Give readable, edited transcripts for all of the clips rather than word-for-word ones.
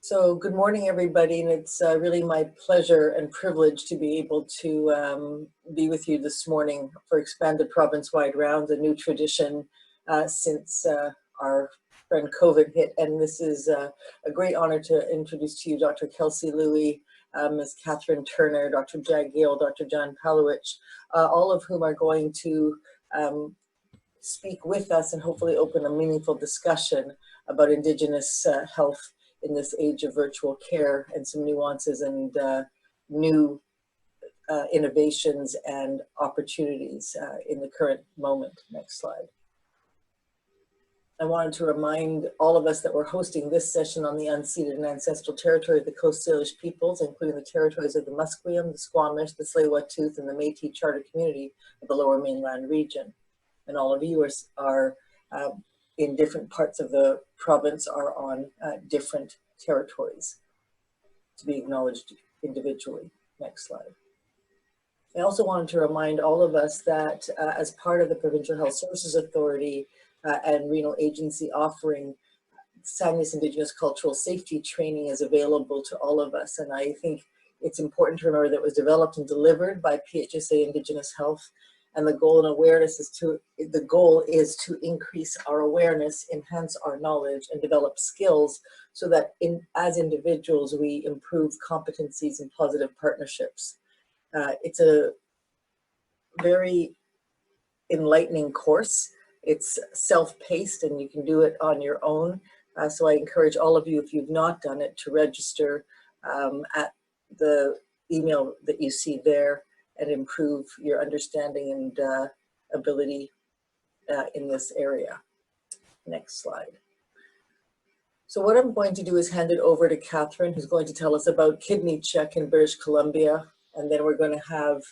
So good morning, everybody, and it's really my pleasure and privilege to be able to be with you this morning for Expanded Province-Wide Rounds, a new tradition since our friend COVID hit. And this is a great honor to introduce to you Dr. Kelsey Louie, Ms. Catherine Turner, Dr. Jag Gill, Dr. John Palowich, all of whom are going to speak with us and hopefully open a meaningful discussion about Indigenous health in this age of virtual care, and some nuances and new innovations and opportunities in the current moment. Next slide. I wanted to remind all of us that we're hosting this session on the unceded and ancestral territory of the Coast Salish peoples, including the territories of the Musqueam, the Squamish, the Tsleil-Waututh, and the Métis Charter Community of the Lower Mainland region. And all of you are in different parts of the province are on different territories to be acknowledged individually. Next slide. I also wanted to remind all of us that as part of the Provincial Health Services Authority and Renal Agency offering, Sangha's Indigenous Cultural Safety Training is available to all of us. And I think it's important to remember that it was developed and delivered by PHSA Indigenous Health. And the goal is to increase our awareness, enhance our knowledge, and develop skills so that as individuals, we improve competencies and positive partnerships. It's a very enlightening course. It's self-paced and you can do it on your own. So I encourage all of you, if you've not done it, to register at the email that you see there, and improve your understanding and ability in this area. Next slide. So what I'm going to do is hand it over to Catherine, who's going to tell us about kidney check in British Columbia. And then we're going to have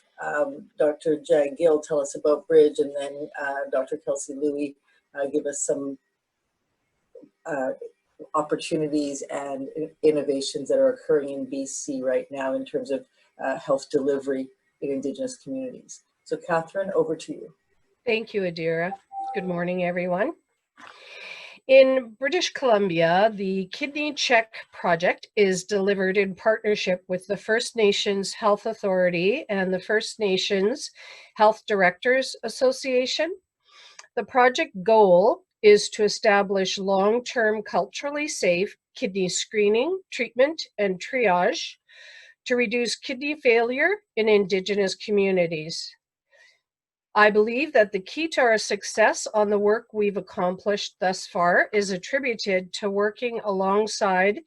Dr. Jag Gill tell us about Bridge, and then Dr. Kelsey Louie give us some opportunities and innovations that are occurring in BC right now in terms of health delivery in Indigenous communities. So Catherine, over to you. Thank you, Adira. Good morning, everyone. In British Columbia, the Kidney Check project is delivered in partnership with the First Nations Health Authority and the First Nations Health Directors Association. The project goal is to establish long-term culturally safe kidney screening, treatment, and triage to reduce kidney failure in Indigenous communities. I believe that the key to our success on the work we've accomplished thus far is attributed to working alongside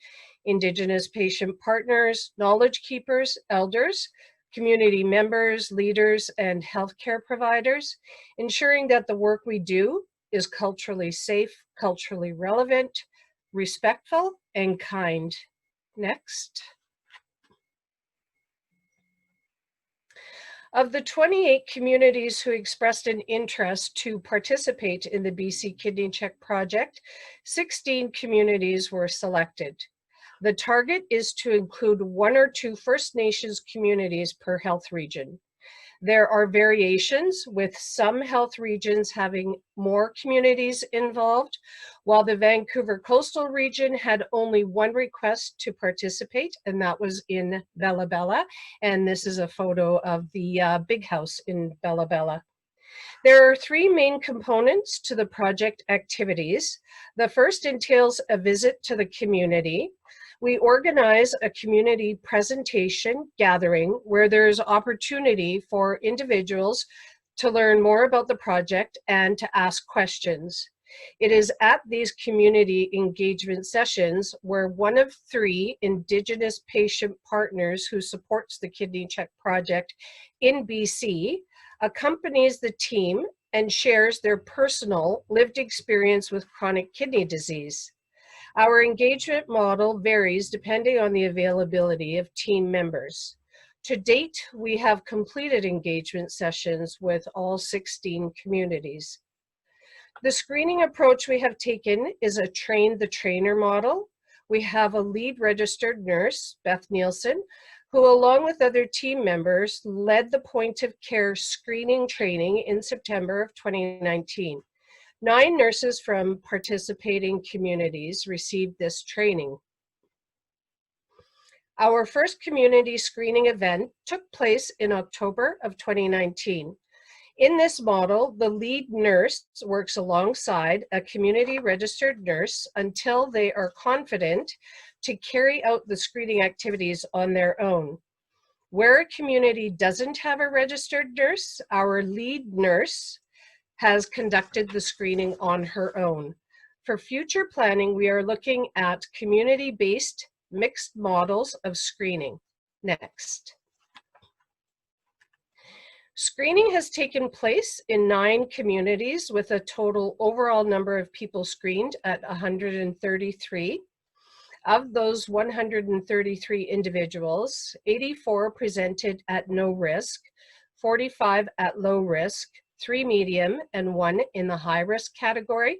Indigenous patient partners, knowledge keepers, elders, community members, leaders, and healthcare providers, ensuring that the work we do is culturally safe, culturally relevant, respectful, and kind. Next. Of the 28 communities who expressed an interest to participate in the BC Kidney Check project, 16 communities were selected. The target is to include 1 or 2 First Nations communities per health region. There are variations, with some health regions having more communities involved, while the Vancouver coastal region had only 1 request to participate, and that was in Bella Bella. And this is a photo of the big house in Bella Bella. There are 3 main components to the project activities. The first entails a visit to the community. We organize a community presentation gathering where there's opportunity for individuals to learn more about the project and to ask questions. It is at these community engagement sessions where one of 3 Indigenous patient partners who supports the Kidney Check project in BC accompanies the team and shares their personal lived experience with chronic kidney disease. Our engagement model varies depending on the availability of team members. To date, we have completed engagement sessions with all 16 communities. The screening approach we have taken is a train the trainer model. We have a lead registered nurse, Beth Nielsen, who along with other team members led the point of care screening training in September of 2019. 9 nurses from participating communities received this training. Our first community screening event took place in October of 2019. In this model, the lead nurse works alongside a community registered nurse until they are confident to carry out the screening activities on their own. Where a community doesn't have a registered nurse, our lead nurse has conducted the screening on her own. For future planning, we are looking at community-based mixed models of screening. Next. Screening has taken place in 9 communities with a total overall number of people screened at 133. Of those 133 individuals, 84 presented at no risk, 45 at low risk, 3 medium, and 1 in the high risk category.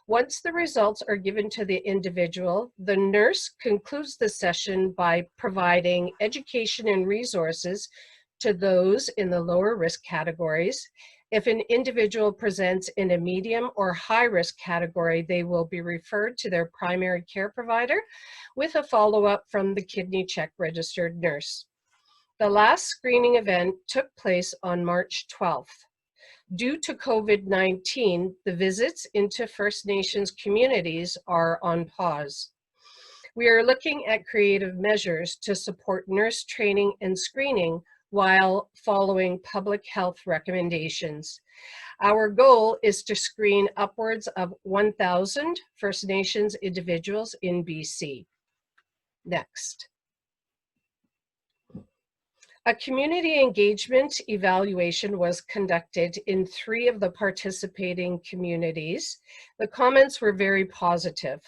Once the results are given to the individual, the nurse concludes the session by providing education and resources to those in the lower risk categories. If an individual presents in a medium or high risk category, they will be referred to their primary care provider with a follow-up from the kidney check registered nurse. The last screening event took place on March 12th. Due to COVID-19, the visits into First Nations communities are on pause. We are looking at creative measures to support nurse training and screening while following public health recommendations. Our goal is to screen upwards of 1,000 First Nations individuals in BC. Next. A community engagement evaluation was conducted in 3 of the participating communities. The comments were very positive.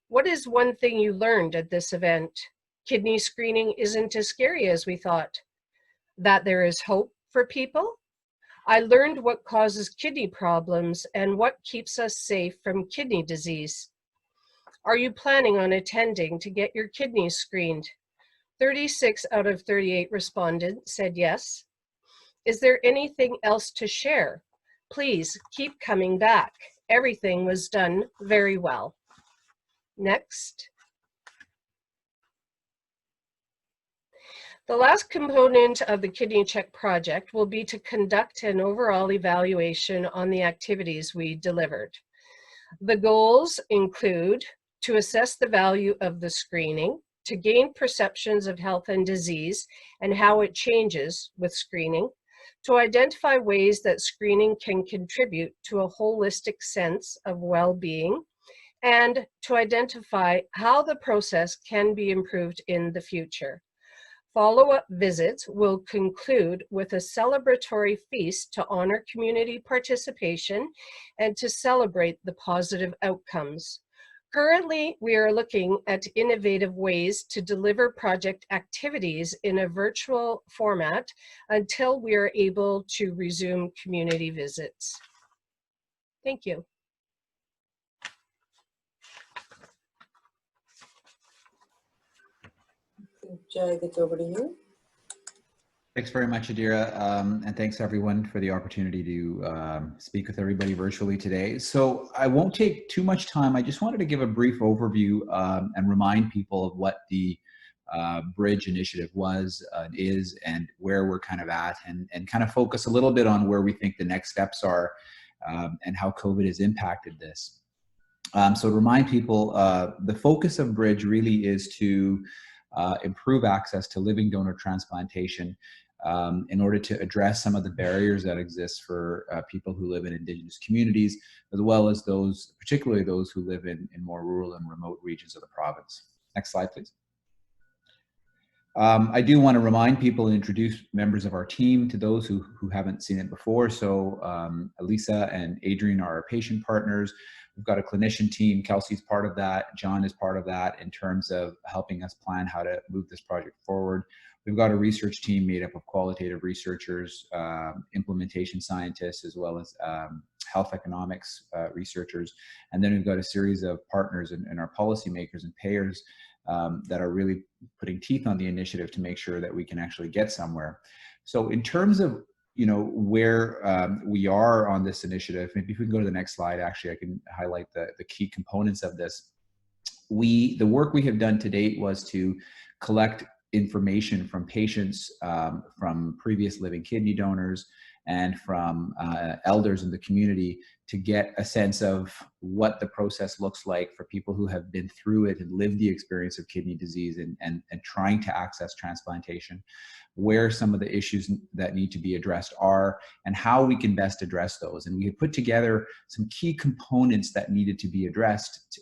What is one thing you learned at this event? Kidney screening isn't as scary as we thought. That there is hope for people. I learned what causes kidney problems and what keeps us safe from kidney disease. Are you planning on attending to get your kidneys screened? 36 out of 38 respondents said yes. Is there anything else to share? Please keep coming back. Everything was done very well. Next. The last component of the Kidney Check project will be to conduct an overall evaluation on the activities we delivered. The goals include to assess the value of the screening, to gain perceptions of health and disease and how it changes with screening, to identify ways that screening can contribute to a holistic sense of well-being, and to identify how the process can be improved in the future. Follow-up visits will conclude with a celebratory feast to honor community participation and to celebrate the positive outcomes. Currently, we are looking at innovative ways to deliver project activities in a virtual format until we are able to resume community visits. Thank you. Jag, it's over to you. Thanks very much, Adira, and thanks everyone for the opportunity to speak with everybody virtually today. So I won't take too much time. I just wanted to give a brief overview and remind people of what the Bridge initiative was, is, and where we're kind of at, and kind of focus a little bit on where we think the next steps are and how COVID has impacted this. So to remind people, the focus of Bridge really is to improve access to living donor transplantation in order to address some of the barriers that exist for people who live in Indigenous communities, as well as those, particularly those who live in more rural and remote regions of the province. Next slide, please. I do want to remind people and introduce members of our team to those who haven't seen it before. So Elisa and Adrian are our patient partners. We've got a clinician team. Kelsey's part of that. John is part of that in terms of helping us plan how to move this project forward. We've got a research team made up of qualitative researchers, implementation scientists, as well as health economics researchers. And then we've got a series of partners and our policymakers and payers that are really putting teeth on the initiative to make sure that we can actually get somewhere. So in terms of where we are on this initiative, maybe if we can go to the next slide, actually I can highlight the key components of this. the work we have done to date was to collect information from patients, from previous living kidney donors, and from elders in the community to get a sense of what the process looks like for people who have been through it and lived the experience of kidney disease and trying to access transplantation, where some of the issues that need to be addressed are, and how we can best address those. And we had put together some key components that needed to be addressed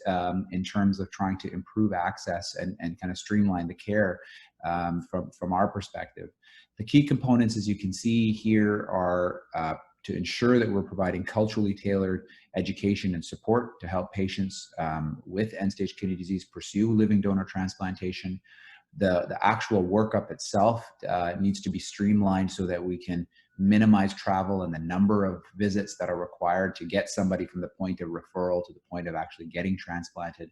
in terms of trying to improve access and kind of streamline the care from our perspective. The key components, as you can see here, are to ensure that we're providing culturally tailored education and support to help patients with end-stage kidney disease pursue living donor transplantation. The actual workup itself needs to be streamlined so that we can minimize travel and the number of visits that are required to get somebody from the point of referral to the point of actually getting transplanted.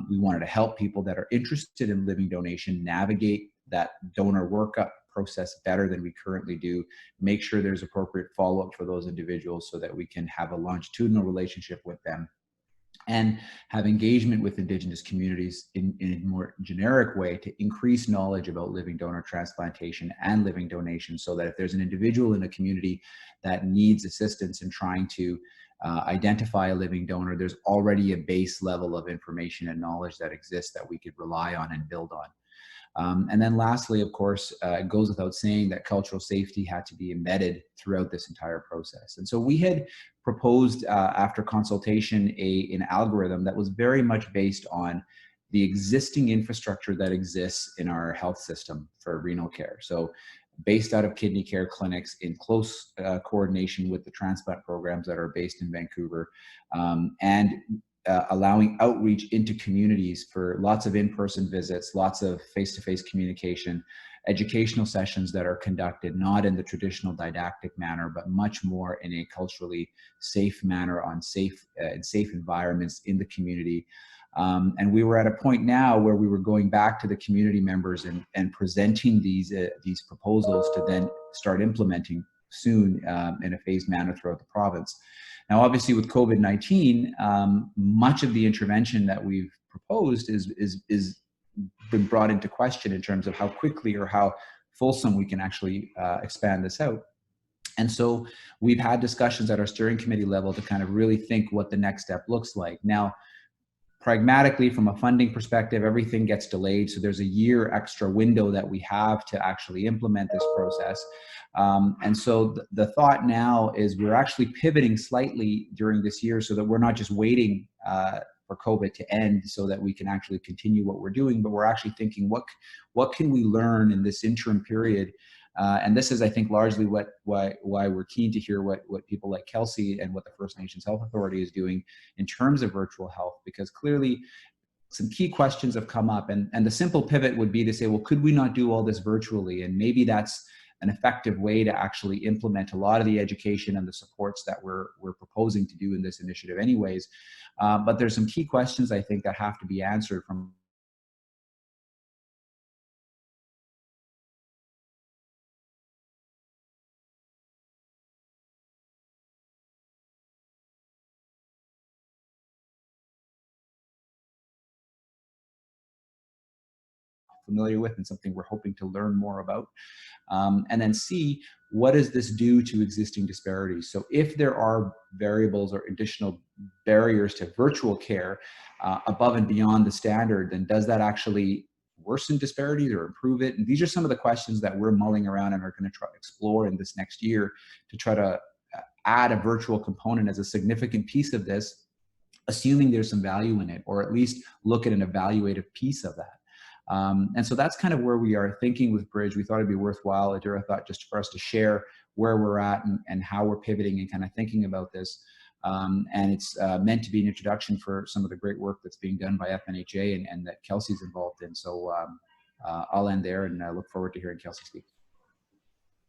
We wanted to help people that are interested in living donation navigate that donor workup process better than we currently do, make sure there's appropriate follow-up for those individuals so that we can have a longitudinal relationship with them, and have engagement with Indigenous communities in a more generic way to increase knowledge about living donor transplantation and living donation, so that if there's an individual in a community that needs assistance in trying to identify a living donor, there's already a base level of information and knowledge that exists that we could rely on and build on. And then lastly, of course, it goes without saying that cultural safety had to be embedded throughout this entire process. And so we had proposed, after consultation, an algorithm that was very much based on the existing infrastructure that exists in our health system for renal care. So based out of kidney care clinics in close coordination with the transplant programs that are based in Vancouver, and allowing outreach into communities for lots of in-person visits, lots of face-to-face communication, educational sessions that are conducted not in the traditional didactic manner, but much more in a culturally safe manner on safe environments in the community. And we were at a point now where we were going back to the community members and presenting these proposals to then start implementing soon in a phased manner throughout the province. Now, obviously, with COVID-19, much of the intervention that we've proposed is been brought into question in terms of how quickly or how fulsome we can actually expand this out. And so we've had discussions at our steering committee level to kind of really think what the next step looks like. Now, pragmatically, from a funding perspective, everything gets delayed. So there's a year extra window that we have to actually implement this process. And so the thought now is we're actually pivoting slightly during this year so that we're not just waiting for COVID to end so that we can actually continue what we're doing, but we're actually thinking what can we learn in this interim period. And this is, I think, largely why we're keen to hear what people like Kelsey and what the First Nations Health Authority is doing in terms of virtual health, because clearly some key questions have come up. And the simple pivot would be to say, well, could we not do all this virtually? And maybe that's an effective way to actually implement a lot of the education and the supports that we're proposing to do in this initiative anyways. But there's some key questions, I think, that have to be answered from familiar with and something we're hoping to learn more about. And then C, what does this do to existing disparities? So if there are variables or additional barriers to virtual care above and beyond the standard, then does that actually worsen disparities or improve it? And these are some of the questions that we're mulling around and are going to try to explore in this next year to try to add a virtual component as a significant piece of this, assuming there's some value in it, or at least look at an evaluative piece of that. And so that's kind of where we are thinking with Bridge. We thought it'd be worthwhile, Adira thought, just for us to share where we're at and how we're pivoting and kind of thinking about this. And it's meant to be an introduction for some of the great work that's being done by FNHA and that Kelsey's involved in. So I'll end there and I look forward to hearing Kelsey speak.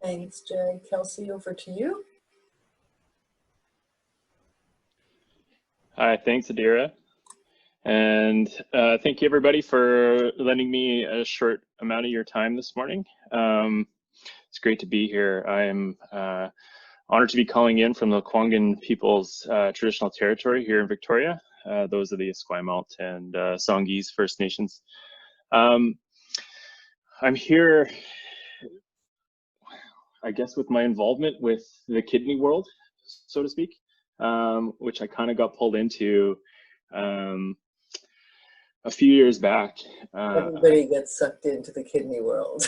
Thanks, Jag. Kelsey, over to you. Hi, thanks, Adira. And thank you, everybody, for lending me a short amount of your time this morning. It's great to be here. I am honored to be calling in from the Kwangin people's traditional territory here in Victoria. those of the Esquimalt and Songhees First Nations. I'm here, I guess, with my involvement with the kidney world, so to speak, which I kind of got pulled into a few years back. Everybody gets sucked into the kidney world.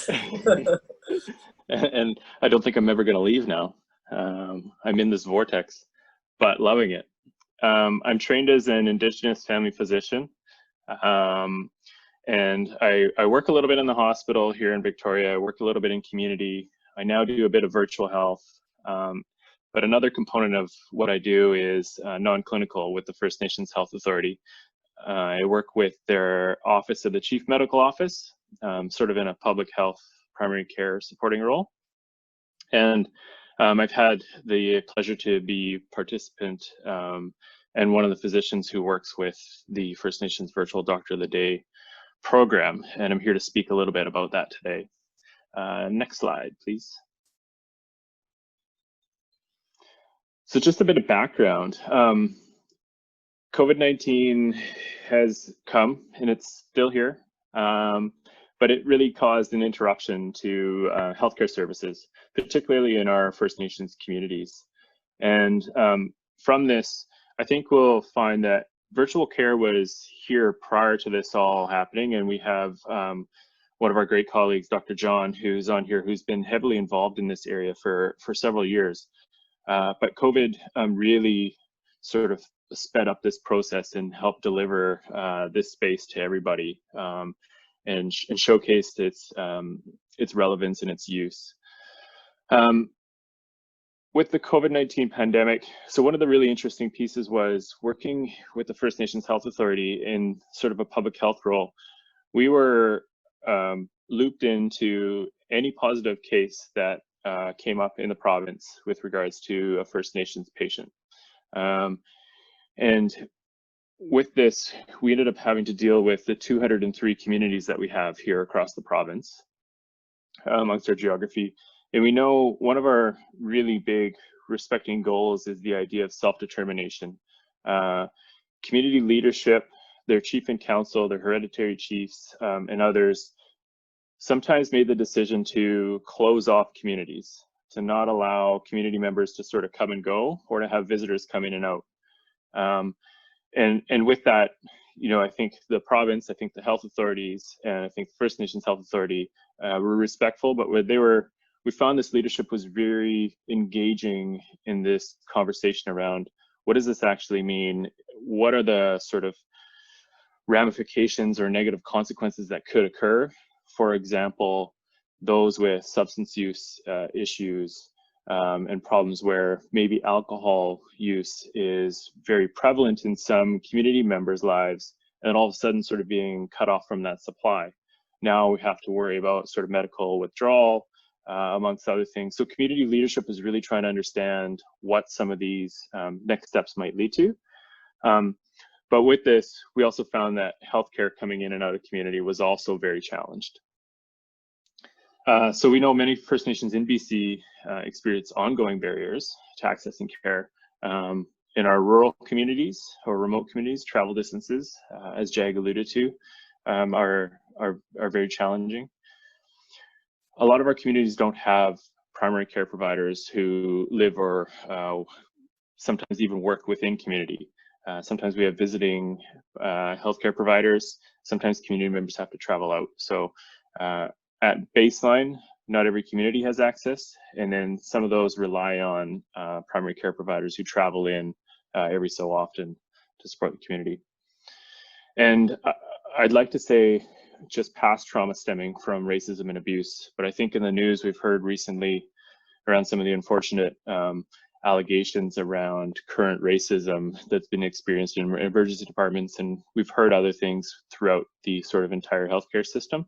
And I don't think I'm ever going to leave now. I'm in this vortex, but loving it. I'm trained as an Indigenous family physician, and I work a little bit in the hospital here in Victoria. I work a little bit in community. I now do a bit of virtual health, but another component of what I do is non-clinical with the First Nations Health Authority. I work with their Office of the Chief Medical Office, sort of in a public health primary care supporting role. And I've had the pleasure to be participant and one of the physicians who works with the First Nations Virtual Doctor of the Day program. And I'm here to speak a little bit about that today. Next slide, please. So just a bit of background. COVID-19 has come and it's still here, but it really caused an interruption to healthcare services, particularly in our First Nations communities. And from this, I think we'll find that virtual care was here prior to this all happening. And we have one of our great colleagues, Dr. John, who's on here, who's been heavily involved in this area for several years. But COVID really sort of sped up this process and helped deliver this space to everybody and showcased its relevance and its use. With the COVID-19 pandemic, so one of the really interesting pieces was working with the First Nations Health Authority in sort of a public health role. We were looped into any positive case that came up in the province with regards to a First Nations patient. And with this, we ended up having to deal with the 203 communities that we have here across the province amongst our geography. And we know one of our really big respecting goals is the idea of self-determination. Community leadership, their chief and council, their hereditary chiefs, and others sometimes made the decision to close off communities, to not allow community members to sort of come and go or to have visitors come in and out. And with that, you know, I think the province, I think the health authorities, and I think the First Nations Health Authority were respectful, but we found this leadership was very engaging in this conversation around what does this actually mean? What are the sort of ramifications or negative consequences that could occur? For example, those with substance use issues, and problems where maybe alcohol use is very prevalent in some community members' lives, and all of a sudden sort of being cut off from that supply. Now we have to worry about sort of medical withdrawal, amongst other things. So community leadership is really trying to understand what some of these next steps might lead to. But with this, we also found that healthcare coming in and out of community was also very challenged. So we know many First Nations in BC experience ongoing barriers to accessing care. In our rural communities or remote communities, travel distances, as Jag alluded to, are very challenging. A lot of our communities don't have primary care providers who live or sometimes even work within community. Sometimes we have visiting healthcare providers. Sometimes community members have to travel out. So at baseline, not every community has access, and then some of those rely on primary care providers who travel in every so often to support the community. And I'd like to say just past trauma stemming from racism and abuse, but I think in the news we've heard recently around some of the unfortunate allegations around current racism that's been experienced in emergency departments, and we've heard other things throughout the sort of entire healthcare system.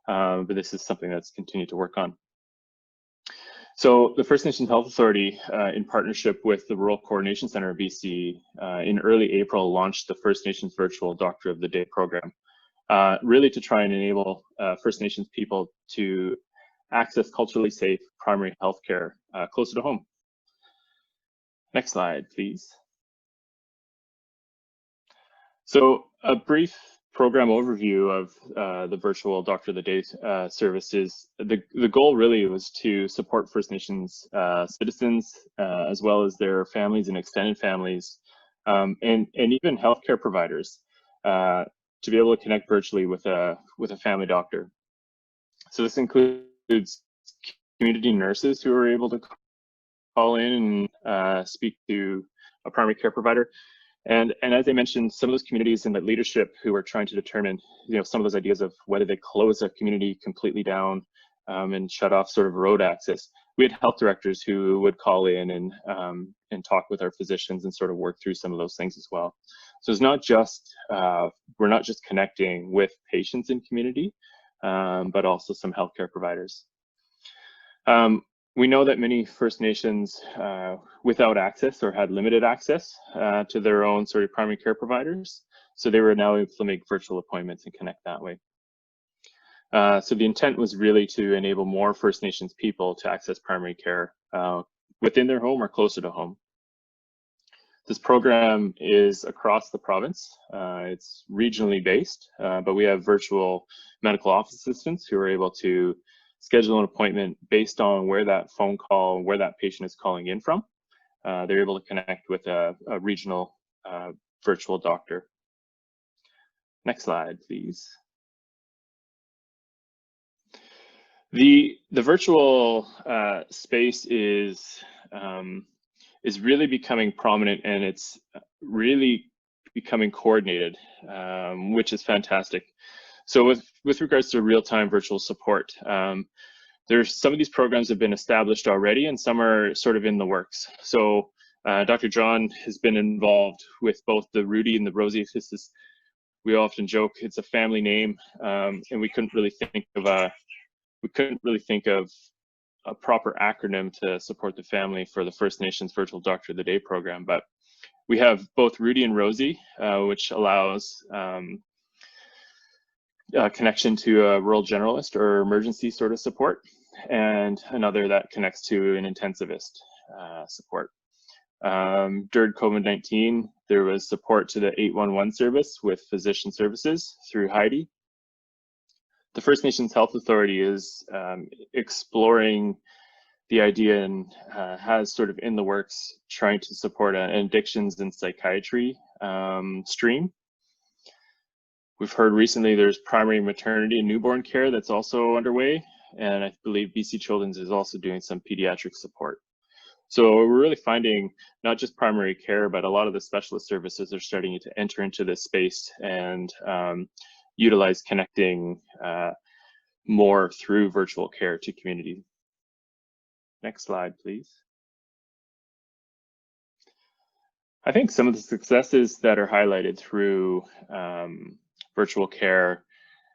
But this is something that's continued to work on. So the First Nations Health Authority, in partnership with the Rural Coordination Center of BC, in early April launched the First Nations Virtual Doctor of the Day program, really to try and enable First Nations people to access culturally safe primary health care closer to home. Next slide, please. So a brief program overview of the virtual Doctor of the Day services. The goal really was to support First Nations citizens as well as their families and extended families, and even healthcare providers to be able to connect virtually with a family doctor. So this includes community nurses who are able to call in and speak to a primary care provider. And as I mentioned, some of those communities and the leadership who are trying to determine, some of those ideas of whether they close a community completely down and shut off sort of road access. We had health directors who would call in and talk with our physicians and sort of work through some of those things as well. So it's not just, we're not just connecting with patients in community, but also some healthcare providers. We know that many First Nations without access or had limited access to their own sort of primary care providers. So they were now able to make virtual appointments and connect that way. So the intent was really to enable more First Nations people to access primary care within their home or closer to home. This program is across the province. It's regionally based, but we have virtual medical office assistants who are able to schedule an appointment based on where that phone call, where that patient is calling in from. They're able to connect with a regional virtual doctor. Next slide, please. The virtual space is really becoming prominent, and it's really becoming coordinated, which is fantastic. So with regards to real-time virtual support, there's some of these programs have been established already, and some are sort of in the works. So Dr. John has been involved with both the Rudy and the Rosie. We often joke it's a family name, and we couldn't really think of a proper acronym to support the family for the First Nations Virtual Doctor of the Day program. But we have both Rudy and Rosie, which allows connection to a rural generalist or emergency sort of support, and another that connects to an intensivist support. During COVID-19, there was support to the 811 service with physician services through Heidi. The First Nations Health Authority is exploring the idea and has sort of in the works trying to support an addictions and psychiatry stream. We've heard recently there's primary maternity and newborn care that's also underway, and I believe BC Children's is also doing some pediatric support. So we're really finding not just primary care, but a lot of the specialist services are starting to enter into this space and utilize connecting more through virtual care to community. Next slide, please. I think some of the successes that are highlighted through virtual care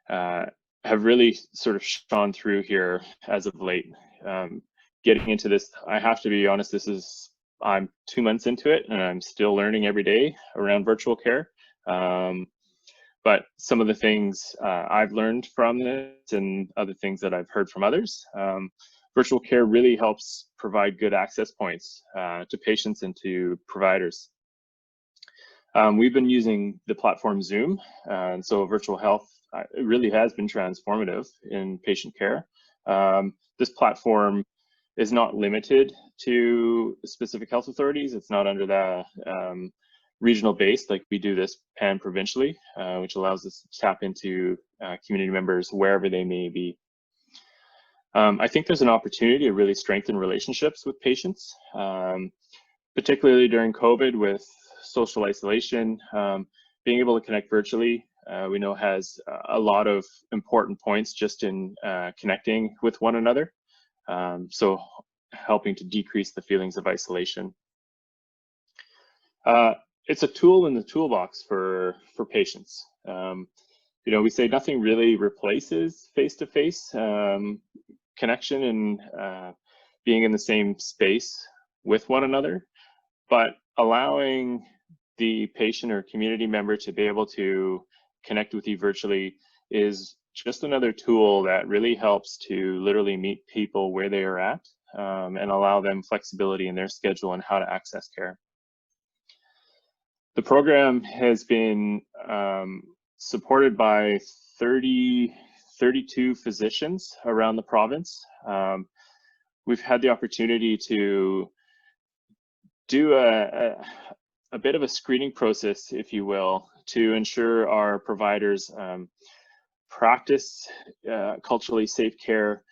have really sort of shone through here as of late. Getting into this, I have to be honest, I'm 2 months into it and I'm still learning every day around virtual care. But some of the things I've learned from this and other things that I've heard from others, virtual care really helps provide good access points to patients and to providers. We've been using the platform Zoom, and so virtual health it really has been transformative in patient care. This platform is not limited to specific health authorities. It's not under the regional base like we do this pan-provincially, which allows us to tap into community members wherever they may be. I think there's an opportunity to really strengthen relationships with patients, particularly during COVID with social isolation. Being able to connect virtually, we know has a lot of important points just in connecting with one another. So helping to decrease the feelings of isolation. It's a tool in the toolbox for patients. We say nothing really replaces face-to-face connection and being in the same space with one another, but allowing the patient or community member to be able to connect with you virtually is just another tool that really helps to literally meet people where they are at and allow them flexibility in their schedule and how to access care. The program has been supported by 32 physicians around the province. We've had the opportunity to do a bit of a screening process, if you will, to ensure our providers practice culturally safe care,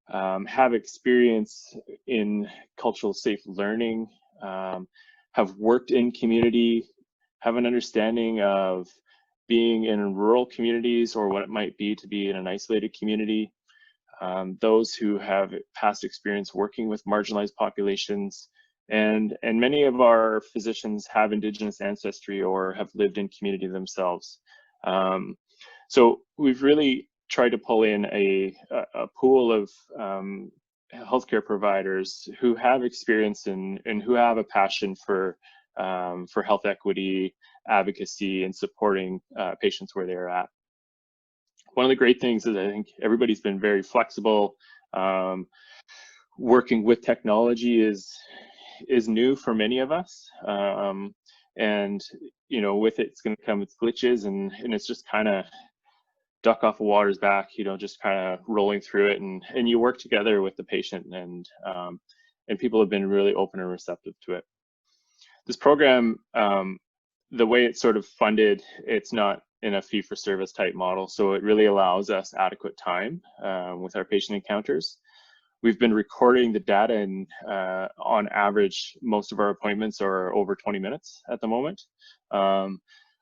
have experience in cultural safe learning, have worked in community, have an understanding of being in rural communities or what it might be to be in an isolated community, those who have past experience working with marginalized populations, and many of our physicians have Indigenous ancestry or have lived in community themselves. So we've really tried to pull in a pool of healthcare providers who have experience and who have a passion for health equity, advocacy, and supporting patients where they're at. One of the great things is I think everybody's been very flexible. Working with technology is new for many of us, and you know, with it, it's going to come with glitches, and it's just kind of duck off a water's back, you know, just kind of rolling through it, and you work together with the patient, and people have been really open and receptive to it. This program, the way it's sort of funded, it's not in a fee-for-service type model, so it really allows us adequate time with our patient encounters. We've been recording the data, and on average, most of our appointments are over 20 minutes at the moment,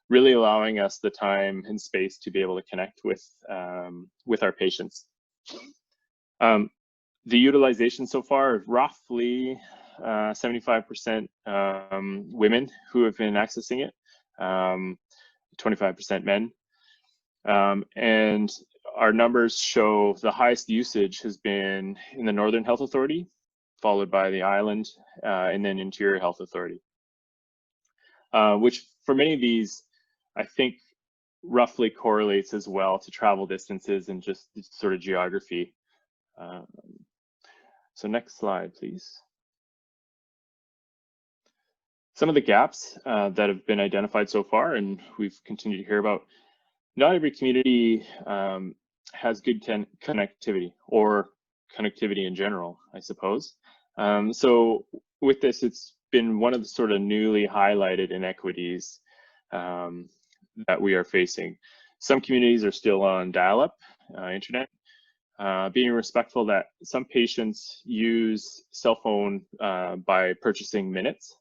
really allowing us the time and space to be able to connect with our patients. The utilization so far, roughly 75% women who have been accessing it, 25% men. And our numbers show the highest usage has been in the Northern Health Authority, followed by the Island, and then Interior Health Authority, which for many of these, I think roughly correlates as well to travel distances and just sort of geography. So next slide, please. Some of the gaps that have been identified so far, and we've continued to hear about, not every community has good connectivity, or connectivity in general, I suppose. So with this, it's been one of the sort of newly highlighted inequities that we are facing. Some communities are still on dial-up internet, being respectful that some patients use cell phone by purchasing minutes.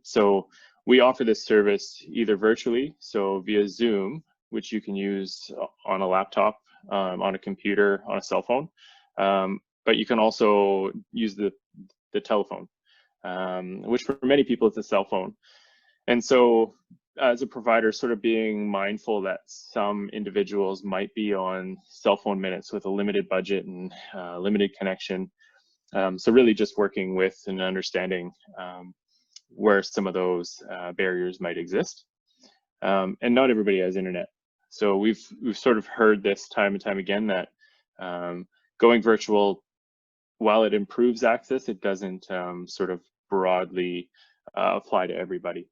So we offer this service either virtually, so via Zoom, which you can use on a laptop, on a computer, on a cell phone, but you can also use the telephone, which for many people is a cell phone. And so as a provider, sort of being mindful that some individuals might be on cell phone minutes with a limited budget and limited connection. So really just working with and understanding where some of those barriers might exist. And not everybody has internet. So we've sort of heard this time and time again that going virtual, while it improves access, it doesn't sort of broadly apply to everybody.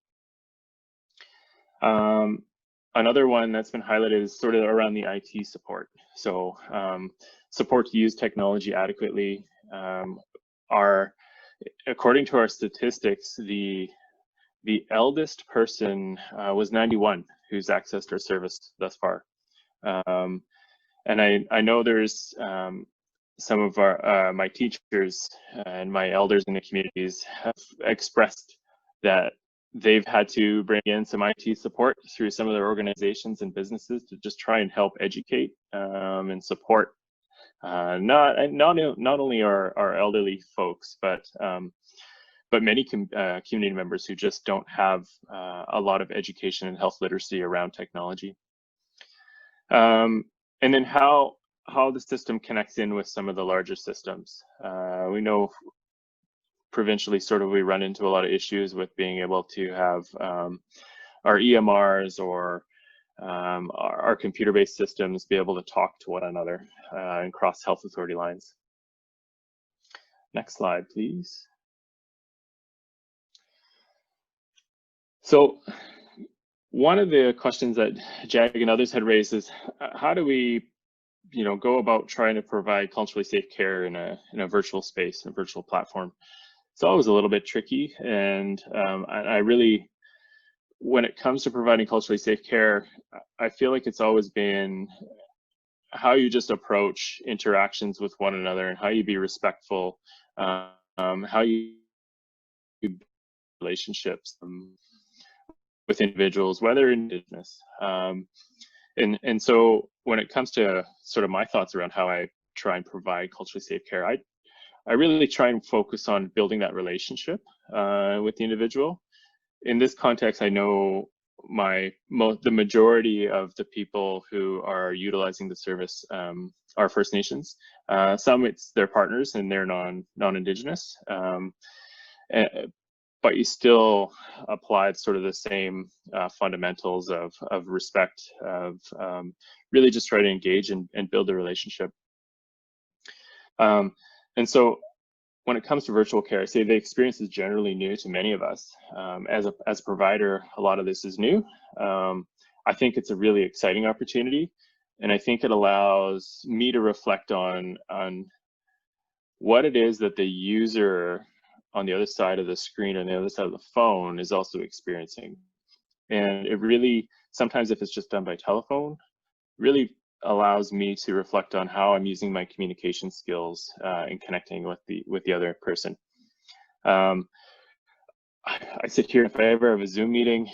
Another one that's been highlighted is sort of around the IT support. So support to use technology adequately. According to our statistics, the eldest person was 91 who's accessed our service thus far. And I know there's some of my teachers and my elders in the communities have expressed that they've had to bring in some IT support through some of their organizations and businesses to just try and help educate and support not only our elderly folks, but many community members who just don't have a lot of education and health literacy around technology. And then how the system connects in with some of the larger systems. We know provincially sort of we run into a lot of issues with being able to have our EMRs or our computer-based systems be able to talk to one another and cross health authority lines. Next slide, please. So one of the questions that Jag and others had raised is how do we, go about trying to provide culturally safe care in a virtual space, in a virtual platform? It's always a little bit tricky, and I really, when it comes to providing culturally safe care, I feel like it's always been how you just approach interactions with one another and how you be respectful, how you build relationships with individuals, whether Indigenous. And so when it comes to sort of my thoughts around how I try and provide culturally safe care, I really try and focus on building that relationship with the individual. In this context, I know the majority of the people who are utilizing the service are First Nations. Some it's their partners and they're non-Indigenous. But you still applied sort of the same fundamentals of respect, of really just try to engage and build a relationship. And so when it comes to virtual care, I say the experience is generally new to many of us. As a provider, a lot of this is new. I think it's a really exciting opportunity, and I think it allows me to reflect on what it is that the user on the other side of the screen, on the other side of the phone, is also experiencing. And it really, sometimes if it's just done by telephone, really allows me to reflect on how I'm using my communication skills in connecting with the other person. I sit here, if I ever have a Zoom meeting,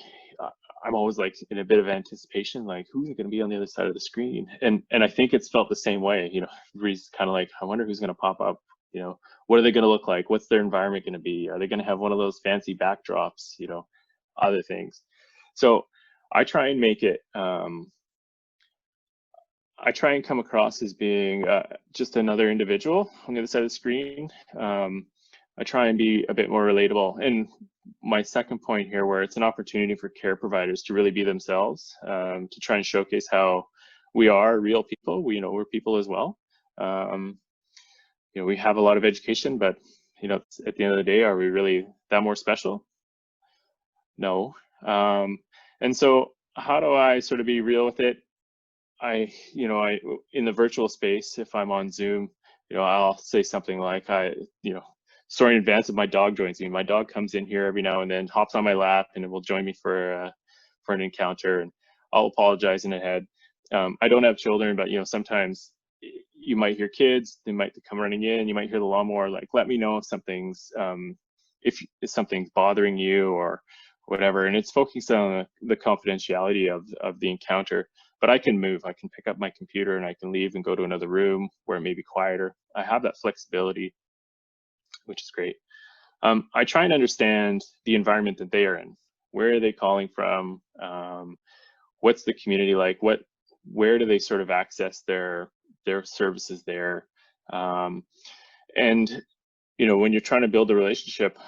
I'm always like in a bit of anticipation, like who's going to be on the other side of the screen? And I think it's felt the same way, everybody's kind of like, I wonder who's going to pop up. What are they going to look like? What's their environment going to be? Are they going to have one of those fancy backdrops? Other things. So I try and make it. I try and come across as being just another individual on the other side of the screen. I try and be a bit more relatable. And my second point here, where it's an opportunity for care providers to really be themselves, to try and showcase how we are real people. We're people as well. We have a lot of education, but at the end of the day, are we really that more special? No. And so how do I sort of be real with it? I in the virtual space, if I'm on Zoom, I'll say something like, sorry in advance if my dog joins me. My dog comes in here every now and then, hops on my lap, and it will join me for an encounter, and I'll apologize in ahead. I don't have children, but sometimes you might hear kids, they might come running in, you might hear the lawnmower, like, let me know if something's bothering you or whatever. And it's focused on the confidentiality of the encounter, but I can move. I can pick up my computer and I can leave and go to another room where it may be quieter. I have that flexibility, which is great. I try and understand the environment that they are in. Where are they calling from? What's the community like? Where do they sort of access their services there? And when you're trying to build a relationship,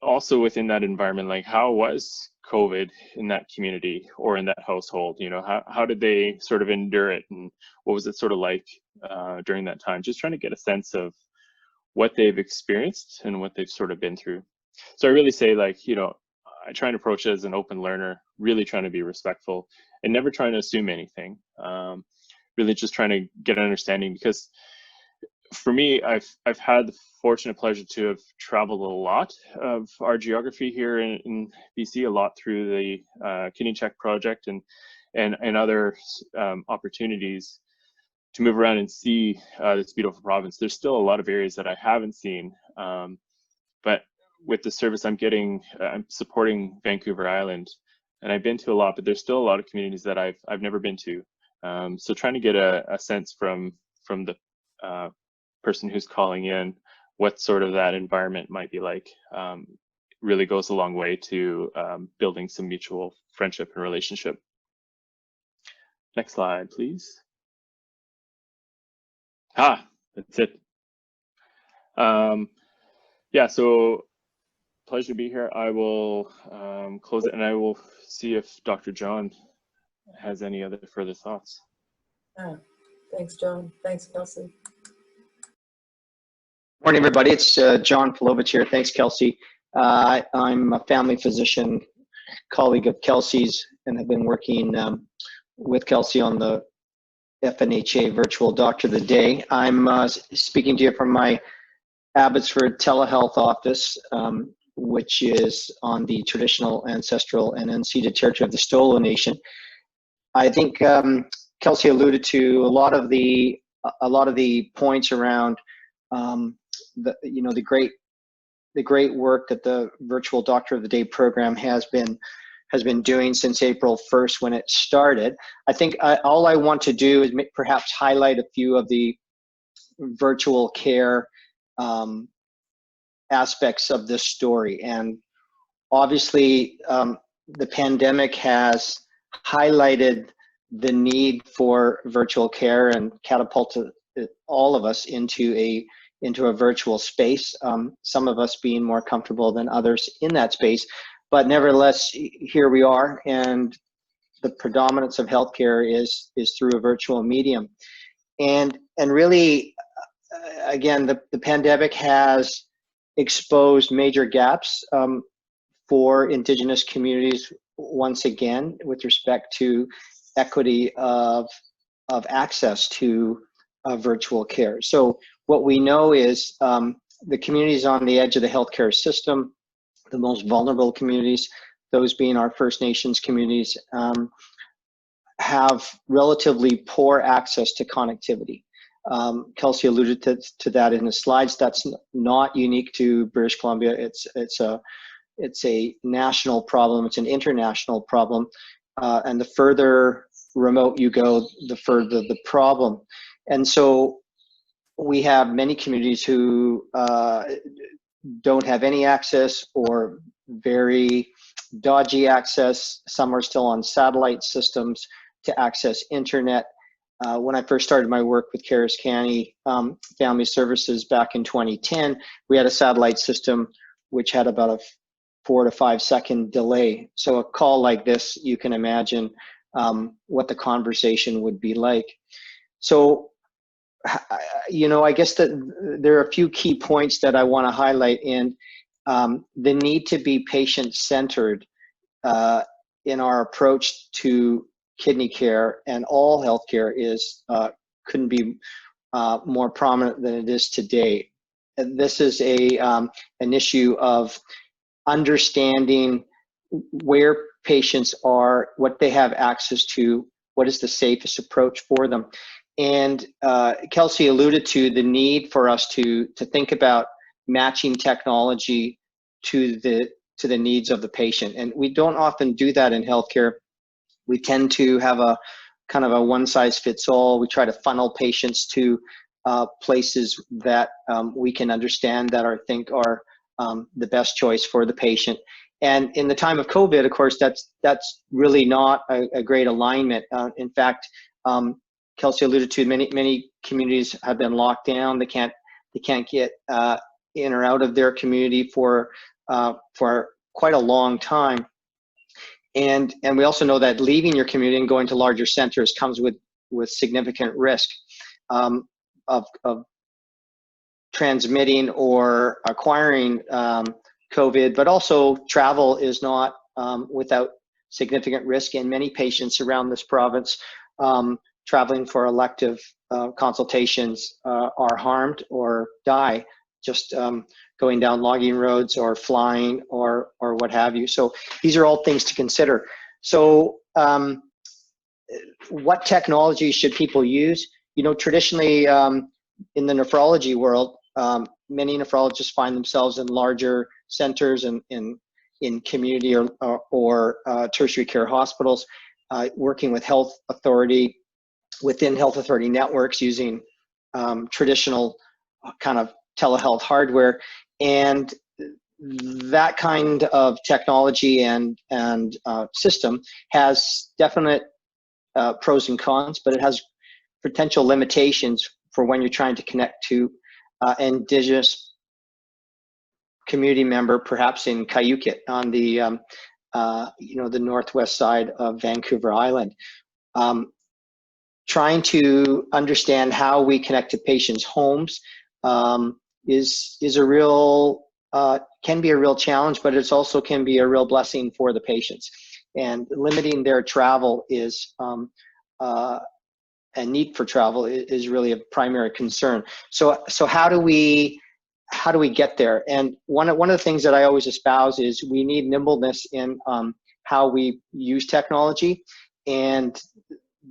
also within that environment, like how was COVID in that community or in that household? How did they sort of endure it, and what was it sort of like during that time? Just trying to get a sense of what they've experienced and what they've sort of been through. So I really say, like, I try and approach it as an open learner, really trying to be respectful and never trying to assume anything. Really just trying to get an understanding, because for me, I've had the fortunate pleasure to have traveled a lot of our geography here in BC, a lot through the Kidney Check project and other opportunities to move around and see this beautiful province. There's still a lot of areas that I haven't seen, but with the service I'm getting, I'm supporting Vancouver Island, and I've been to a lot, but there's still a lot of communities that I've never been to. So trying to get a sense from the person who's calling in what sort of that environment might be like really goes a long way to building some mutual friendship and relationship. Next slide, please. That's it. Yeah, so pleasure to be here. I will close it, and I will see if Dr. John has any other further thoughts. Thanks, John. Thanks, Kelsey. Morning, everybody. It's John Polovich here. Thanks, Kelsey. I'm a family physician colleague of Kelsey's and have been working with Kelsey on the FNHA Virtual Doctor of the Day. I'm speaking to you from my Abbotsford telehealth office, which is on the traditional, ancestral, and unceded territory of the Stolo Nation. I think Kelsey alluded to a lot of the points around the great work that the Virtual Doctor of the Day program has been doing since April 1st when it started. I think all I want to do is perhaps highlight a few of the virtual care aspects of this story. And obviously, the pandemic has highlighted the need for virtual care and catapulted all of us into a virtual space, some of us being more comfortable than others in that space. But nevertheless, here we are, and the predominance of healthcare is through a virtual medium. And really, again, the pandemic has exposed major gaps for Indigenous communities once again with respect to equity of access to virtual care. So what we know is the communities on the edge of the healthcare system, the most vulnerable communities, those being our First Nations communities, have relatively poor access to connectivity. Kelsey alluded to that in the slides. That's not unique to British Columbia. It's a national problem. It's an international problem. And the further remote you go, the further the problem. And so we have many communities who don't have any access or very dodgy access. Some are still on satellite systems to access internet. When I first started my work with Caris Canny Family Services back in 2010, we had a satellite system which had about a 4 to 5 second delay. So a call like this, you can imagine what the conversation would be like. So, I guess that there are a few key points that I want to highlight, and the need to be patient-centered in our approach to kidney care and all healthcare couldn't be more prominent than it is today. And this is an issue of understanding where patients are, what they have access to, what is the safest approach for them. And Kelsey alluded to the need for us to think about matching technology to the needs of the patient. And we don't often do that in healthcare. We tend to have a kind of a one-size-fits-all. We try to funnel patients to places that we can understand that are the best choice for the patient. And in the time of COVID, of course, that's really not a great alignment. In fact, Kelsey alluded to many communities have been locked down. They can't get in or out of their community for quite a long time. And we also know that leaving your community and going to larger centers comes with significant risk of transmitting or acquiring COVID, but also travel is not without significant risk, and many patients around this province traveling for elective consultations are harmed or die just going down logging roads or flying or what have you. So these are all things to consider. So what technology should people use? Traditionally in the nephrology world, many nephrologists find themselves in larger centers and in community or tertiary care hospitals, working with health authority, within health authority networks, using traditional kind of telehealth hardware. And that kind of technology and system has definite pros and cons, but it has potential limitations for when you're trying to connect to Indigenous community member, perhaps in Cayuquit on the the northwest side of Vancouver Island. Trying to understand how we connect to patients' homes is a real can be a real challenge, but it's also can be a real blessing for the patients. And limiting their travel is and need for travel is really a primary concern. So how do we get there? And one of the things that I always espouse is we need nimbleness in how we use technology, and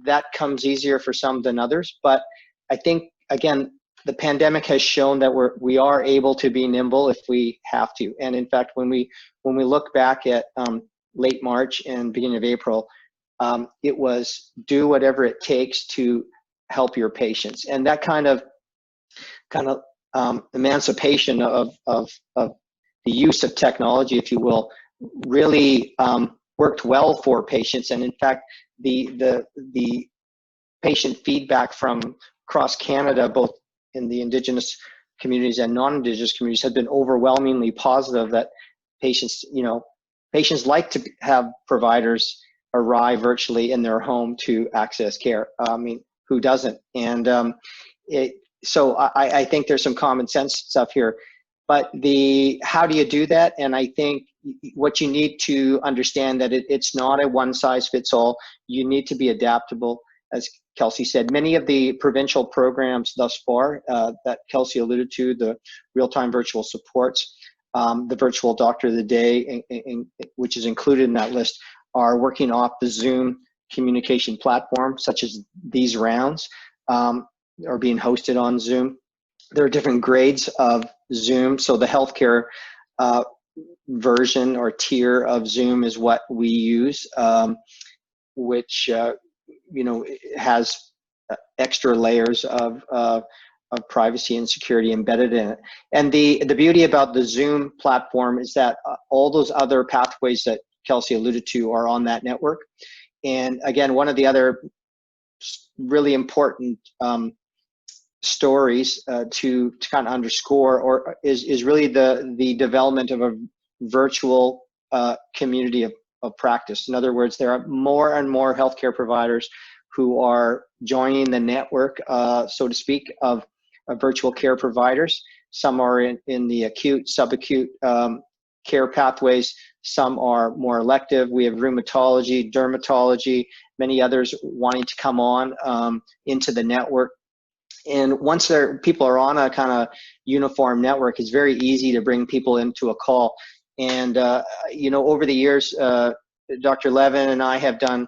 that comes easier for some than others. But I think, again, the pandemic has shown that we are able to be nimble if we have to. And in fact, when we look back at late March and beginning of April, it was do whatever it takes to help your patients. And that kind of emancipation of the use of technology, if you will, really worked well for patients. And in fact, the patient feedback from across Canada, both in the Indigenous communities and non-Indigenous communities, has been overwhelmingly positive. That patients like to have providers arrive virtually in their home to access care. I mean, who doesn't? And so I think there's some common sense stuff here. But how do you do that? And I think what you need to understand that it's not a one size fits all. You need to be adaptable. As Kelsey said, many of the provincial programs thus far that Kelsey alluded to, the real-time virtual supports, the virtual doctor of the day, which is included in that list, are working off the Zoom communication platform, such as these rounds are being hosted on Zoom. There are different grades of Zoom. So the healthcare version or tier of Zoom is what we use, which has extra layers of privacy and security embedded in it. And the beauty about the Zoom platform is that all those other pathways that Kelsey alluded to are on that network. And again, one of the other really important stories to kind of underscore is really the development of a virtual community of practice. In other words, there are more and more healthcare providers who are joining the network, so to speak, of virtual care providers. Some are in the acute, subacute care pathways. Some are more elective. We have rheumatology, dermatology, many others wanting to come on into the network. And once people are on a kind of uniform network, it's very easy to bring people into a call. And over the years, Dr. Levin and I have done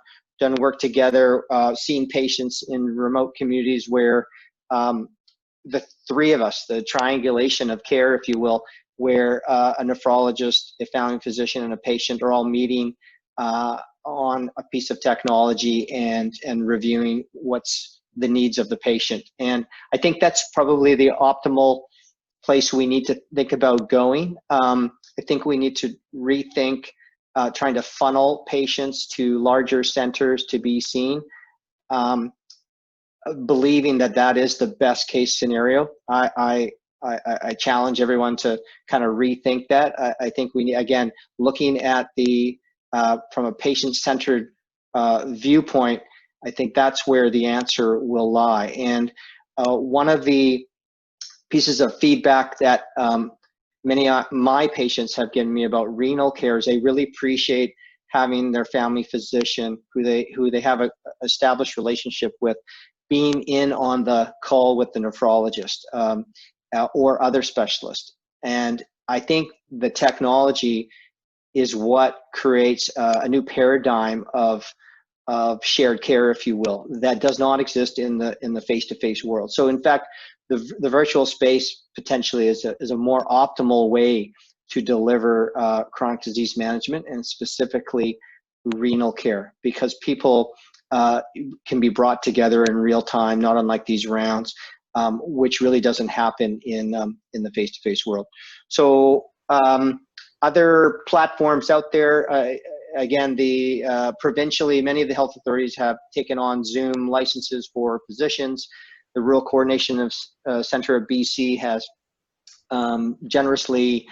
work together, seeing patients in remote communities where the three of us, the triangulation of care, if you will, where a nephrologist, a family physician, and a patient are all meeting on a piece of technology and reviewing what's the needs of the patient. And I think that's probably the optimal place we need to think about going. I think we need to rethink trying to funnel patients to larger centers to be seen, believing that is the best case scenario. I challenge everyone to kind of rethink that. I think we need, again, looking at from a patient-centered viewpoint, I think that's where the answer will lie. And one of the pieces of feedback that many of my patients have given me about renal care is they really appreciate having their family physician who they have an established relationship with being in on the call with the nephrologist or other specialist. And I think the technology is what creates a new paradigm of shared care, if you will, that does not exist in the face-to-face world. So in fact, the virtual space potentially is a more optimal way to deliver chronic disease management, and specifically renal care, because people can be brought together in real time, not unlike these rounds, which really doesn't happen in the face-to-face world. So other platforms out there, again, provincially, many of the health authorities have taken on Zoom licenses for physicians. The Rural Coordination Center of BC has generously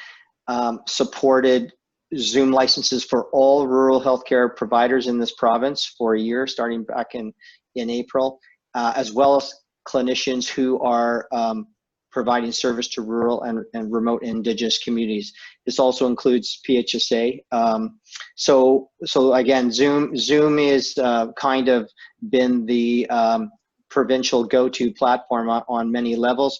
supported Zoom licenses for all rural healthcare providers in this province for a year, starting back in April, as well as clinicians who are providing service to rural and remote Indigenous communities. This also includes PHSA. So again, Zoom is kind of been the provincial go-to platform on many levels.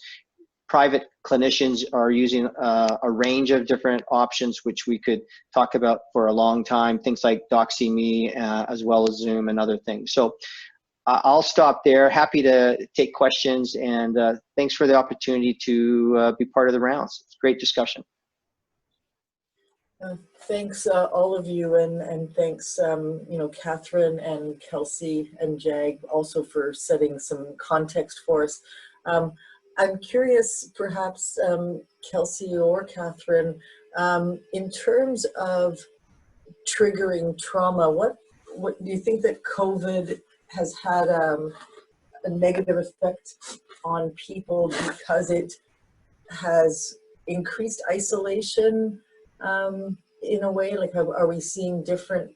Private clinicians are using a range of different options, which we could talk about for a long time, things like DoxyMe, as well as Zoom and other things. So I'll stop there. Happy to take questions, and thanks for the opportunity to be part of the rounds. It's a great discussion. Thanks, all of you, and thanks, you know, Catherine and Kelsey and Jag also for setting some context for us. I'm curious, perhaps, Kelsey or Catherine, in terms of triggering trauma, what do you think that COVID has had a negative effect on people because it has increased isolation in a way? Like, are we seeing different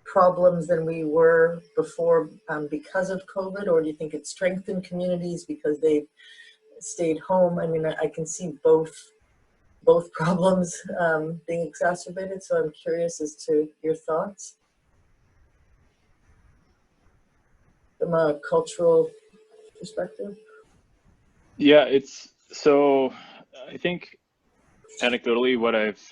problems than we were before because of COVID, or do you think it's strengthened communities because they've stayed home? I mean, I can see both problems being exacerbated, so I'm curious as to your thoughts from a cultural perspective. Yeah, it's so I think anecdotally what I've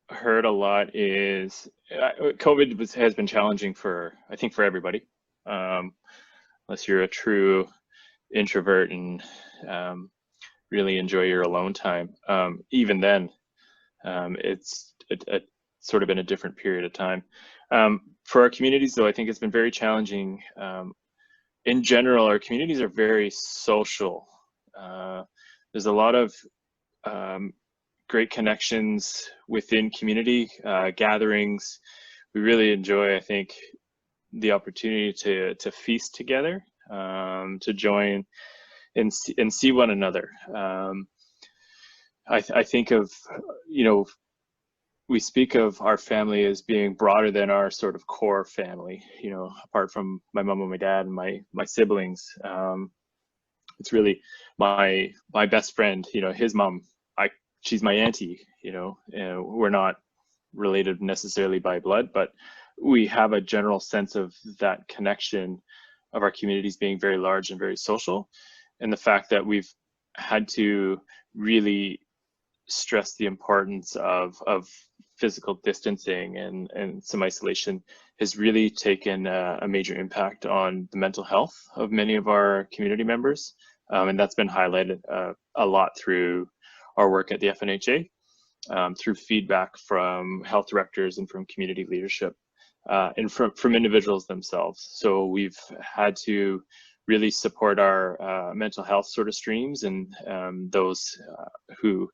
heard a lot is COVID has been challenging for, I think, for everybody, unless you're a true introvert and really enjoy your alone time. Even then, it's sort of been a different period of time. For our communities, though, I think it's been very challenging. In general, our communities are very social. There's a lot of great connections within community gatherings. We really enjoy, I think, the opportunity to feast together, to join and see one another. I think of, you know, we speak of our family as being broader than our sort of core family, you know, apart from my mom and my dad and my siblings. It's really my best friend, you know, his mom, she's my auntie, you know, we're not related necessarily by blood, but we have a general sense of that connection of our communities being very large and very social. And the fact that we've had to really stress the importance of physical distancing and some isolation has really taken a major impact on the mental health of many of our community members. And that's been highlighted a lot through our work at the FNHA, through feedback from health directors and from community leadership, and from individuals themselves. So we've had to really support our mental health sort of streams and those who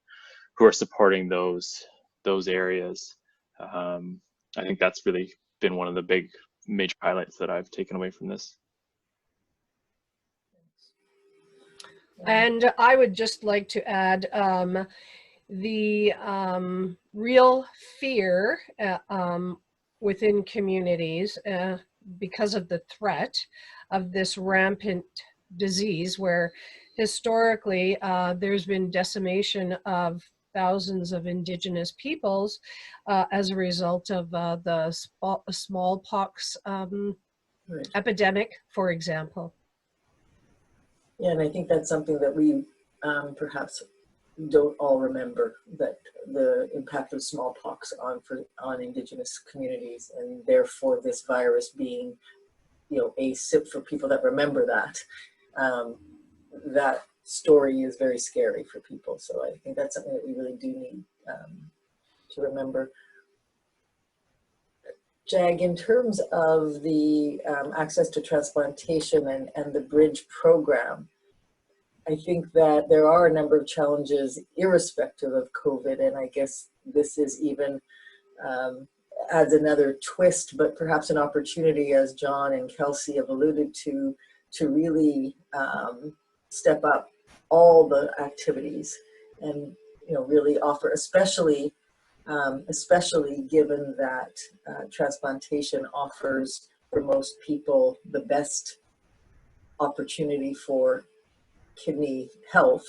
are supporting those areas. I think that's really been one of the big major highlights that I've taken away from this. And I would just like to add the real fear within communities because of the threat of this rampant disease, where historically there's been decimation of thousands of Indigenous peoples as a result of the smallpox epidemic, for example. Yeah, and I think that's something that we perhaps don't all remember, that the impact of smallpox on Indigenous communities, and therefore this virus being, you know, a SIP for people that remember that. That story is very scary for people. So I think that's something that we really do need to remember. Jag, in terms of the access to transplantation and the Bridge program, I think that there are a number of challenges irrespective of COVID, and I guess this is even adds another twist, but perhaps an opportunity, as John and Kelsey have alluded to really step up all the activities and, you know, really offer, especially given that transplantation offers for most people the best opportunity for kidney health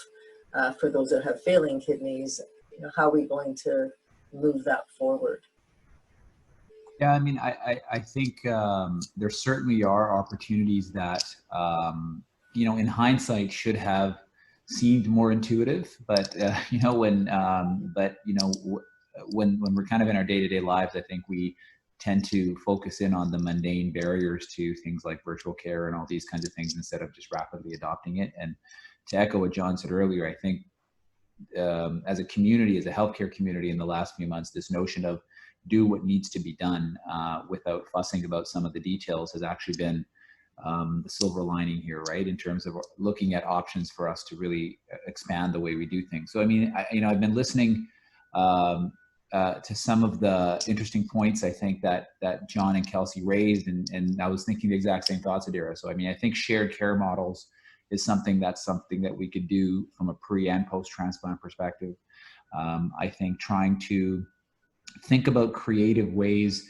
for those that have failing kidneys, you know, how are we going to move that forward? Yeah, I mean, I think there certainly are opportunities that, you know, in hindsight should have seemed more intuitive, but, you know, when we're kind of in our day-to-day lives, I think we tend to focus in on the mundane barriers to things like virtual care and all these kinds of things instead of just rapidly adopting it. And to echo what John said earlier, I think as a community, as a healthcare community in the last few months, this notion of do what needs to be done without fussing about some of the details has actually been the silver lining here, right? In terms of looking at options for us to really expand the way we do things. So, I mean, you know, I've been listening to some of the interesting points I think that John and Kelsey raised, and I was thinking the exact same thoughts, Adira. So, I mean, I think shared care models is something that we could do from a pre and post transplant perspective. I think trying to think about creative ways,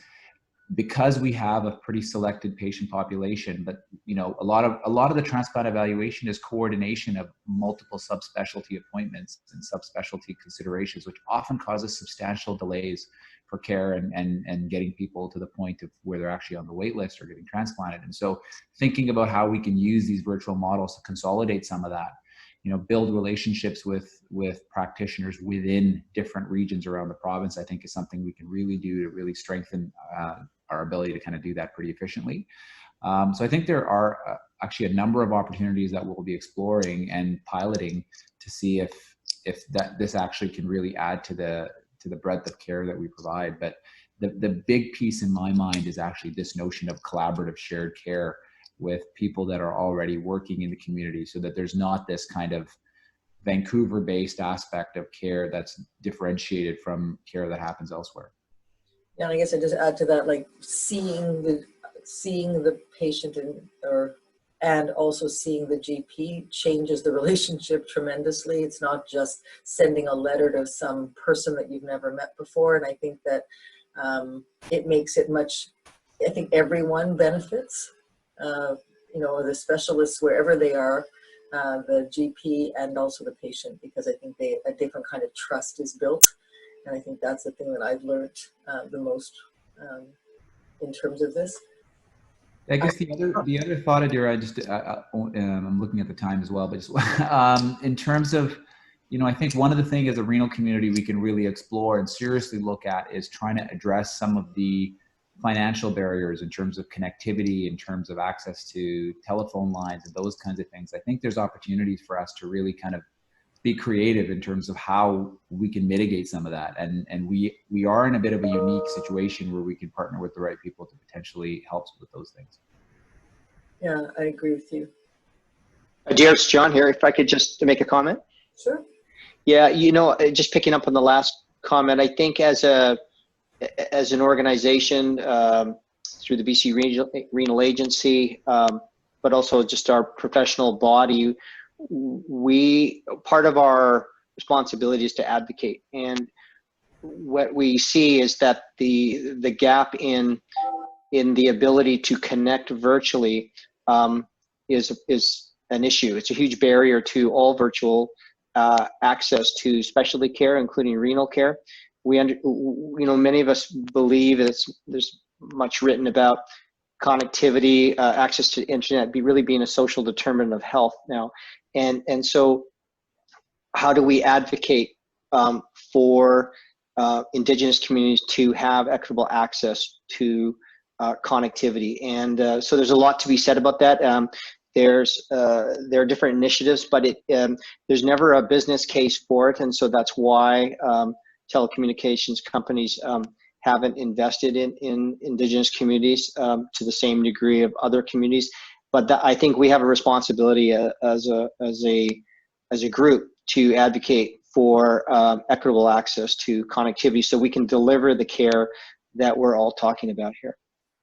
because we have a pretty selected patient population, but you know, a lot of the transplant evaluation is coordination of multiple subspecialty appointments and subspecialty considerations, which often causes substantial delays for care and getting people to the point of where they're actually on the wait list or getting transplanted. And so thinking about how we can use these virtual models to consolidate some of that, you know, build relationships with practitioners within different regions around the province, I think is something we can really do to really strengthen our ability to kind of do that pretty efficiently. So I think there are actually a number of opportunities that we'll be exploring and piloting to see if this actually can really add to the breadth of care that we provide. But the big piece in my mind is actually this notion of collaborative shared care with people that are already working in the community, so that there's not this kind of Vancouver-based aspect of care that's differentiated from care that happens elsewhere. Yeah, and I guess I just add to that, like seeing the patient and also seeing the GP changes the relationship tremendously. It's not just sending a letter to some person that you've never met before. And I think that it makes it I think everyone benefits, you know, the specialists, wherever they are, the GP and also the patient, because I think a different kind of trust is built. And I think that's the thing that I've learned the most in terms of this. I guess the other thought, Adira, I'm looking at the time as well, but just in terms of, you know, I think one of the things as a renal community we can really explore and seriously look at is trying to address some of the financial barriers in terms of connectivity, in terms of access to telephone lines and those kinds of things. I think there's opportunities for us to really kind of be creative in terms of how we can mitigate some of that. And we are in a bit of a unique situation where we can partner with the right people to potentially help with those things. Yeah, I agree with you. Dear, it's John here. If I could just make a comment. Sure. Yeah, you know, just picking up on the last comment, I think as an organization through the BC Renal Agency, but also just our professional body, part of our responsibility is to advocate. And what we see is that the gap in the ability to connect virtually is an issue. It's a huge barrier to all virtual access to specialty care, including renal care. You know, many of us believe there's much written about connectivity, access to the internet, really being a social determinant of health now. And so how do we advocate for Indigenous communities to have equitable access to connectivity? And so there's a lot to be said about that. There are different initiatives, but there's never a business case for it. And so that's why telecommunications companies haven't invested in Indigenous communities to the same degree of other communities. But I think we have a responsibility as a group to advocate for equitable access to connectivity so we can deliver the care that we're all talking about here.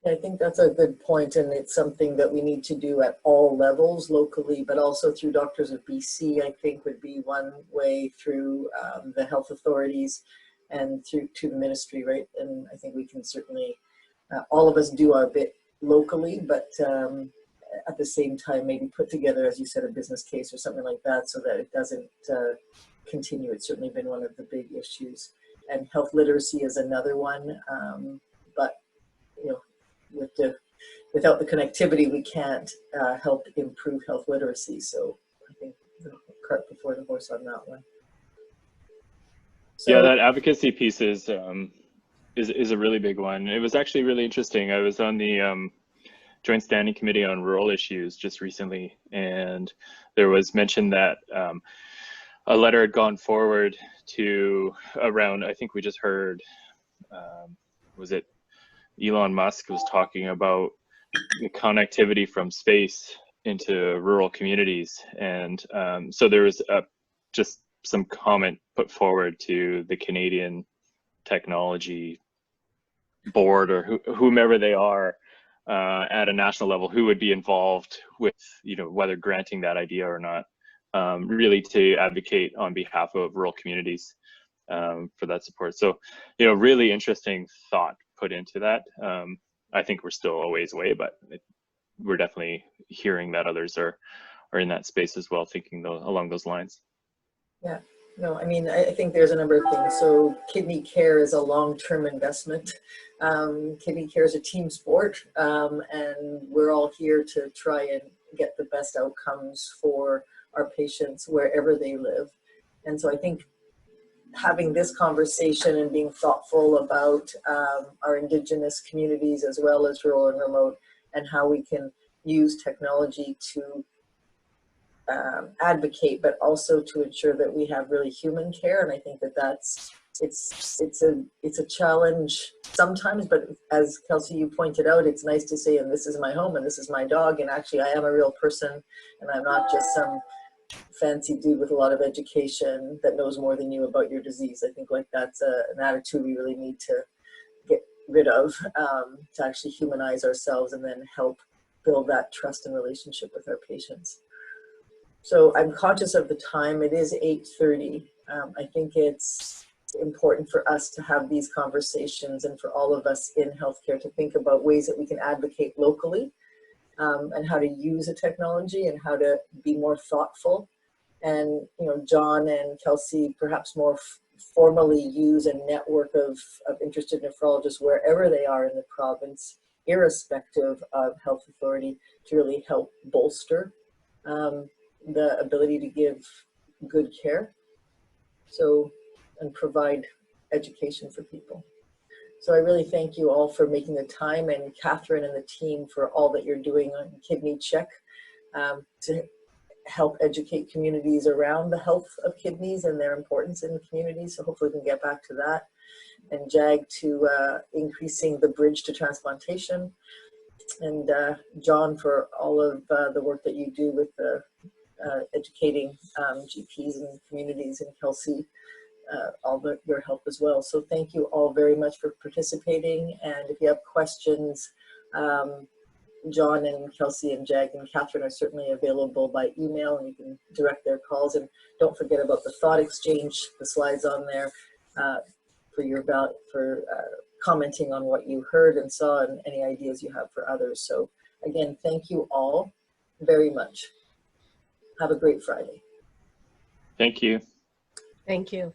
I think that's a good point, and it's something that we need to do at all levels locally, but also through Doctors of BC, I think would be one way, through the health authorities and through to the ministry, right? And I think we can certainly, all of us do our bit locally, but at the same time maybe put together, as you said, a business case or something like that so that it doesn't continue. It's certainly been one of the big issues. And health literacy is another one. But, you know, without the connectivity, we can't help improve health literacy. So I think the cart before the horse on that one. So, yeah, that advocacy piece is a really big one. It was actually really interesting. I was on the Joint Standing Committee on Rural Issues just recently, and there was mention that a letter had gone forward to around, I think we just heard, was it Elon Musk was talking about the connectivity from space into rural communities. And so there was just some comment put forward to the Canadian Technology Board or whomever they are at a national level who would be involved with, you know, whether granting that idea or not, really to advocate on behalf of rural communities for that support. So, you know, really interesting thought put into that. I think we're still a ways away, but we're definitely hearing that others are in that space as well, thinking along those lines. yeah, no, I mean, I think there's a number of things. So kidney care is a long-term investment. Kidney care is a team sport, and we're all here to try and get the best outcomes for our patients wherever they live. And so I think having this conversation and being thoughtful about our Indigenous communities as well as rural and remote, and how we can use technology to advocate, but also to ensure that we have really human care. And I think that it's a challenge sometimes, but as Kelsey, you pointed out, it's nice to say, and this is my home and this is my dog, and actually I am a real person and I'm not just some fancy dude with a lot of education that knows more than you about your disease. I think like that's an attitude we really need to get rid of, to actually humanize ourselves and then help build that trust and relationship with our patients. So I'm conscious of the time. It is 8:30. I think it's important for us to have these conversations and for all of us in healthcare to think about ways that we can advocate locally, and how to use a technology and how to be more thoughtful. And, you know, John and Kelsey perhaps more formally use a network of interested nephrologists wherever they are in the province, irrespective of health authority, to really help bolster the ability to give good care, so, and provide education for people. So I really thank you all for making the time, and Catherine and the team for all that you're doing on Kidney Check to help educate communities around the health of kidneys and their importance in the community. So hopefully we can get back to that. And Jag to increasing the bridge to transplantation. And John for all of the work that you do with educating GPs and communities, and Kelsey, your help as well. So thank you all very much for participating. And if you have questions, John and Kelsey and Jag and Catherine are certainly available by email, and you can direct their calls. And don't forget about the thought exchange, the slides on there for commenting on what you heard and saw and any ideas you have for others. So again, thank you all very much. Have a great Friday. Thank you. Thank you.